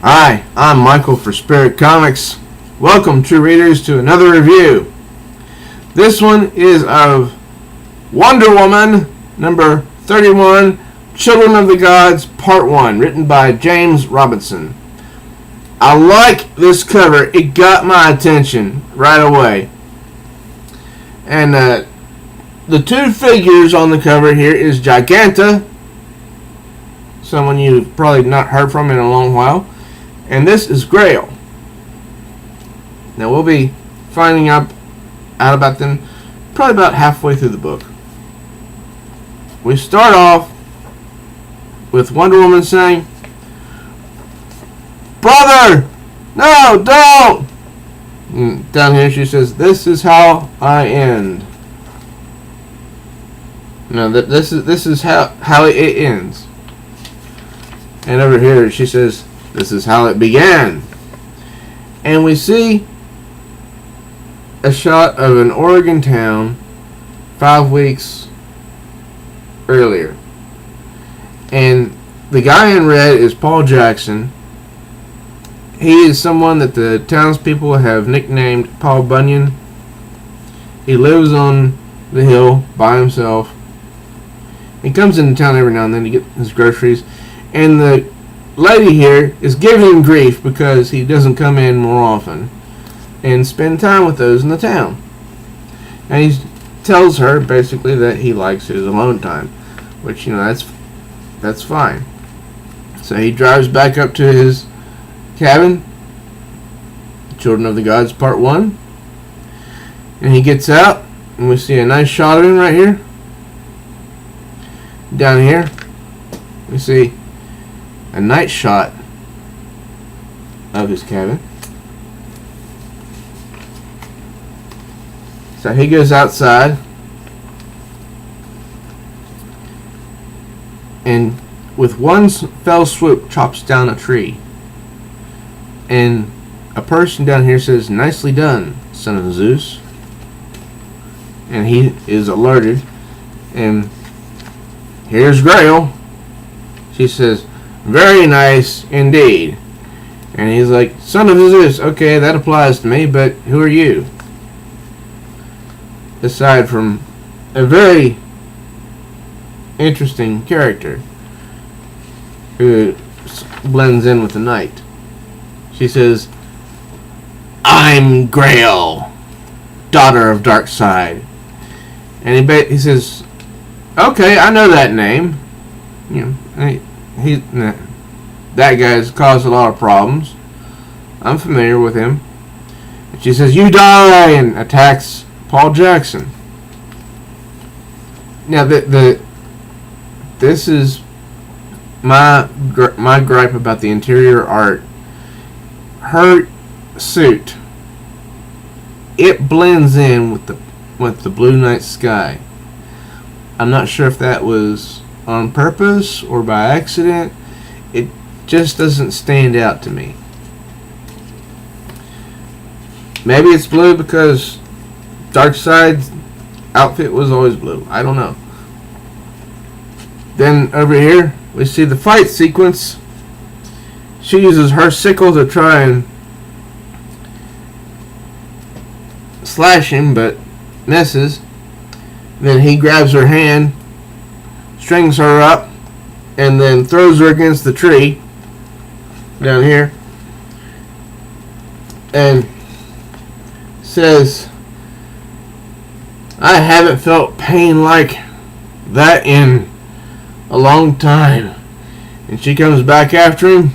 Hi, I'm Michael for Spirit Comics. Welcome, true readers, to another review. This one is of Wonder Woman, number 31, Children of the Gods, Part 1, written by James Robinson. I like this cover. It got my attention right away. And the two figures on the cover here is Giganta, someone you've probably not heard from in a long while, and this is Grail. Now we'll be finding out about them probably about halfway through the book. We start off with Wonder Woman saying, "Brother, no, don't!" And down here she says, "This is how I end." No, this is how it ends. And over here she says, "This is how it began." And we see a shot of an Oregon town 5 weeks earlier. And the guy in red is Paul Jackson. He is someone that the townspeople have nicknamed Paul Bunyan. He lives on the hill by himself. He comes into town every now and then to get his groceries. And the lady here is giving him grief because he doesn't come in more often and spend time with those in the town. And he tells her basically that he likes his alone time, which, that's fine. So he drives back up to his cabin, Children of the Gods Part 1, and he gets out, and we see a nice shot of him right here. Down here we see a night shot of his cabin. So he goes outside and with one fell swoop chops down a tree. And a person down here says, "Nicely done, son of Zeus." And he is alerted. And here's Grail. She says, "Very nice indeed." And he's like, "Son of Zeus, okay, that applies to me, but who are you?" Aside from a very interesting character who blends in with the night. She says, "I'm Grail, daughter of Darkseid." And he says, "Okay, I know that name. That guy's caused a lot of problems. I'm familiar with him." And she says, "You die," and attacks Paul Jackson. Now, this is my gripe about the interior art. Her suit, it blends in with the blue night sky. I'm not sure if that was on purpose or by accident. It just doesn't stand out to me. Maybe it's blue because Darkseid's outfit was always blue. I don't know. Then over here we see the fight sequence. She uses her sickle to try and slash him, but misses. Then he grabs her hand, strings her up, and then throws her against the tree down here and says, "I haven't felt pain like that in a long time." And she comes back after him,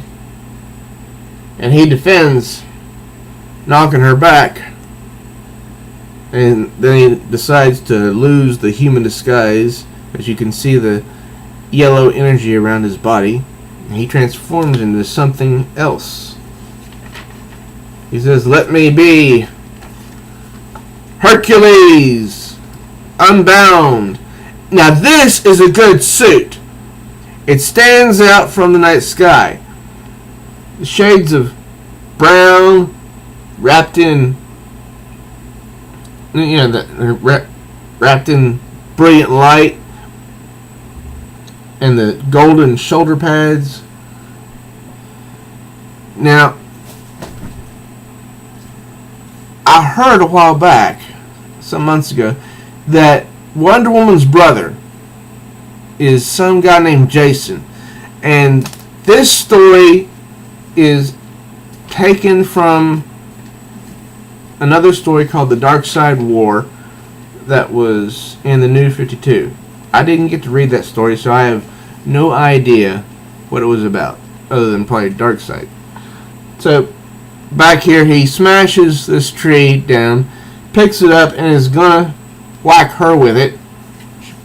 and he defends, knocking her back. And then he decides to lose the human disguise, as you can see the yellow energy around his body. And he transforms into something else. He says, "Let me be Hercules, unbound." Now this is a good suit. It stands out from the night sky. The shades of brown wrapped in, wrapped in brilliant light, and the golden shoulder pads. Now, I heard a while back, some months ago, that Wonder Woman's brother is some guy named Jason. And this story is taken from another story called The Dark Side War that was in the New 52. I didn't get to read that story, so I have no idea what it was about, other than probably Dark Side. So, back here, he smashes this tree down, picks it up, and is gonna whack her with it.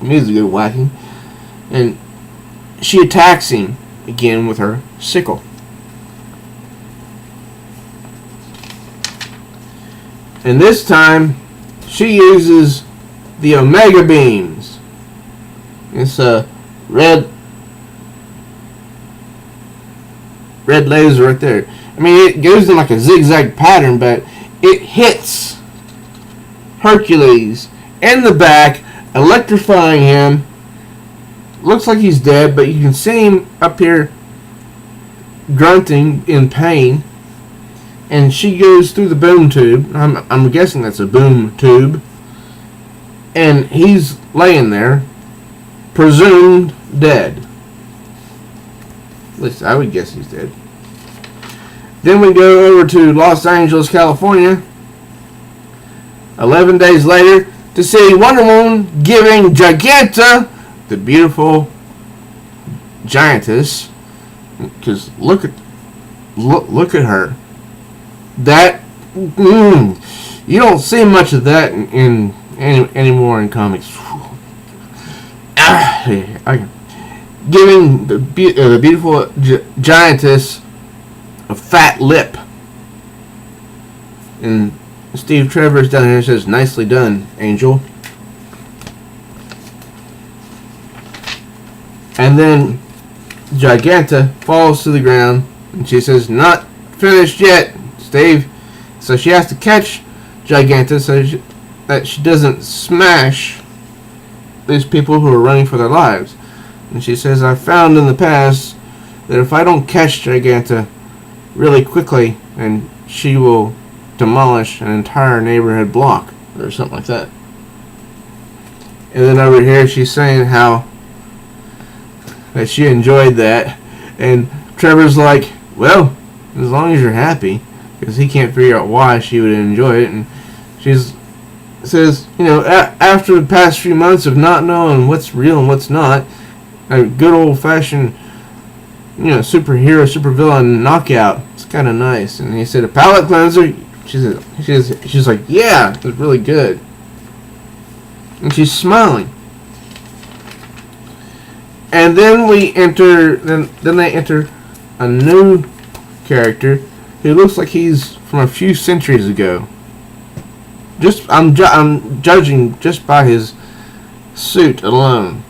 Needs a good whacking. And she attacks him again with her sickle. And this time, she uses the Omega Beams. It's a red laser right there. I mean, it goes in like a zigzag pattern, but it hits Hercules in the back, electrifying him. Looks like he's dead, but you can see him up here grunting in pain. And she goes through the boom tube. I'm guessing that's a boom tube. And he's laying there, presumed dead. At least I would guess he's dead. Then we go over to Los Angeles, California, 11 days later, to see Wonder Woman giving Giganta, the beautiful giantess, because look at her. That you don't see much of that in anymore in comics. Giving the beautiful giantess a fat lip. And Steve Trevor's down here says, "Nicely done, Angel." And then Giganta falls to the ground, and she says, "Not finished yet, Steve." So she has to catch Giganta so that she doesn't smash these people who are running for their lives. And she says, "I found in the past that if I don't catch Giganta really quickly, and she will demolish an entire neighborhood block," or something like that. And then over here she's saying how that she enjoyed that, and Trevor's like, "Well, as long as you're happy," because he can't figure out why she would enjoy it. And she says, after the past few months of not knowing what's real and what's not, a good old-fashioned, superhero, supervillain knockout, it's kind of nice. And he said, "A palate cleanser?" She's like, "Yeah, it's really good." And she's smiling. And then they enter a new character who looks like he's from a few centuries ago. I'm judging just by his suit alone.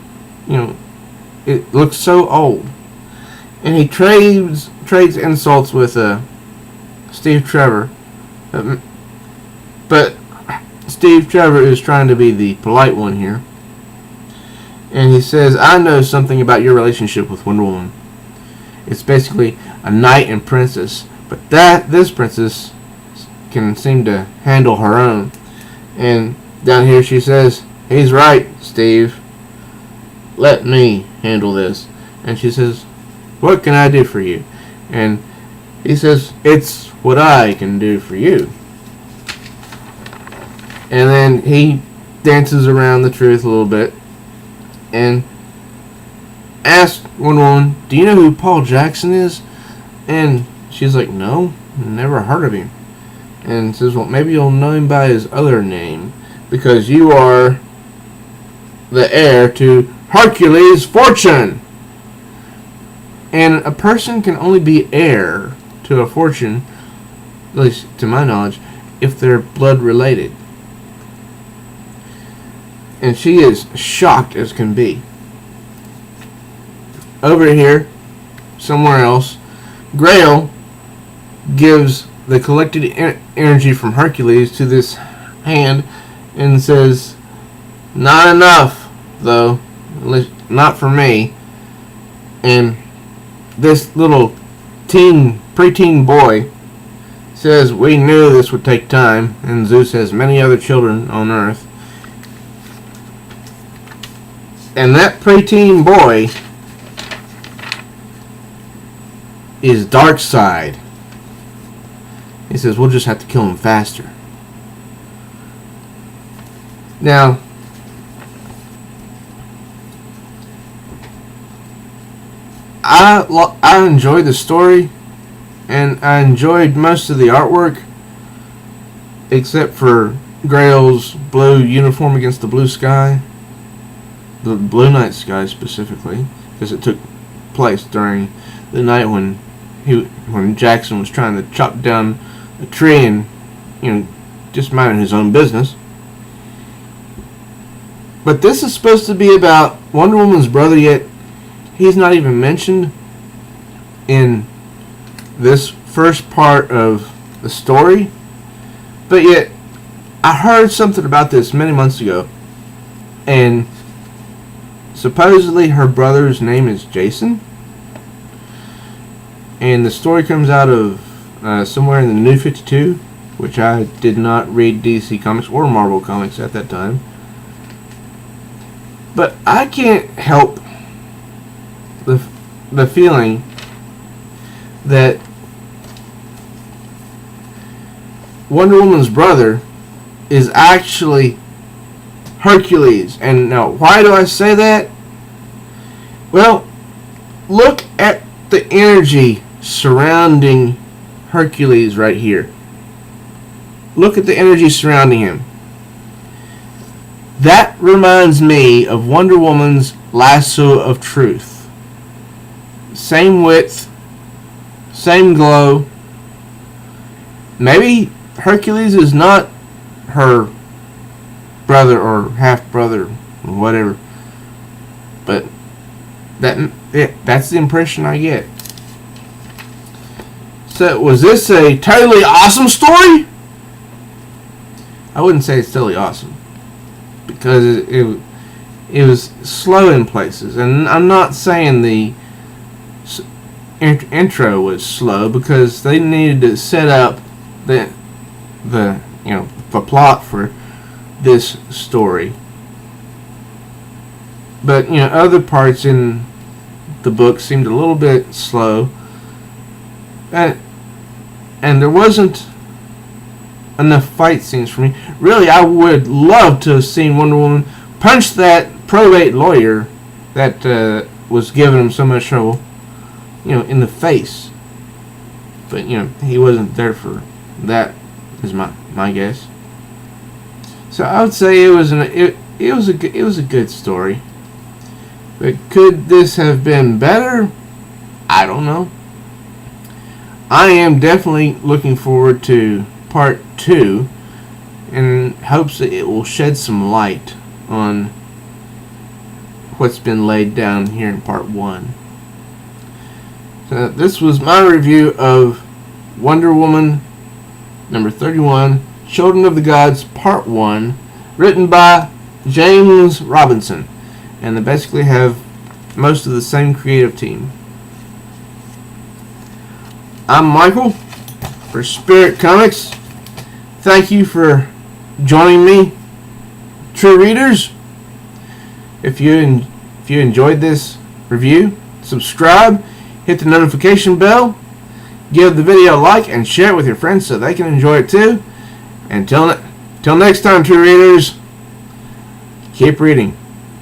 It looks so old. And he trades insults with Steve Trevor. But Steve Trevor is trying to be the polite one here. And he says, "I know something about your relationship with Wonder Woman. It's basically a knight and princess. But this princess can seem to handle her own." And down here she says, "He's right, Steve. Let me handle this." And she says, "What can I do for you?" And he says, "It's what I can do for you." And then he dances around the truth a little bit and asks Wonder Woman, "Do you know who Paul Jackson is?" And she's like, "No, never heard of him." And says, "Well, maybe you'll know him by his other name, because you are the heir to Hercules' fortune." And a person can only be heir to a fortune, at least to my knowledge, if they're blood related. And she is shocked as can be. Over here, somewhere else, Grail gives the collected energy from Hercules to this hand and says, "Not enough, though. At least not for me." And this little teen preteen boy says, "We knew this would take time, and Zeus has many other children on Earth." And that preteen boy is Darkseid. He says, "We'll just have to kill him faster." Now, I enjoyed the story, and I enjoyed most of the artwork, except for Grail's blue uniform against the blue sky, the blue night sky specifically, because it took place during the night when Jackson was trying to chop down a tree and, just minding his own business. But this is supposed to be about Wonder Woman's brother, yet he's not even mentioned in this first part of the story. But yet, I heard something about this many months ago, and supposedly her brother's name is Jason, and the story comes out of somewhere in the New 52, which I did not read DC Comics or Marvel Comics at that time. But I can't help the feeling that Wonder Woman's brother is actually Hercules. And now, why do I say that? Well, look at the energy surrounding Hercules right here. Look at the energy surrounding him. That reminds me of Wonder Woman's lasso of truth. Same width, same glow. Maybe Hercules is not her brother or half brother or whatever, but that's the impression I get. So, was this a totally awesome story? I wouldn't say it's totally awesome, because it was slow in places, and I'm not saying the intro was slow, because they needed to set up the plot for this story. But other parts in the book seemed a little bit slow, and there wasn't enough fight scenes for me. Really, I would love to have seen Wonder Woman punch that probate lawyer that was giving him so much trouble, in the face. But he wasn't there for that, is my guess. So I would say it was a good story. But could this have been better? I don't know. I am definitely looking forward to part 2, in hopes that it will shed some light on what's been laid down here in part 1. So this was my review of Wonder Woman number 31, Children of the Gods part 1, written by James Robinson, and they basically have most of the same creative team. I'm Michael for Spirit Comics. Thank you for joining me, true readers. If you enjoyed this review, subscribe, hit the notification bell, give the video a like, and share it with your friends so they can enjoy it too. Until next time, true readers, keep reading.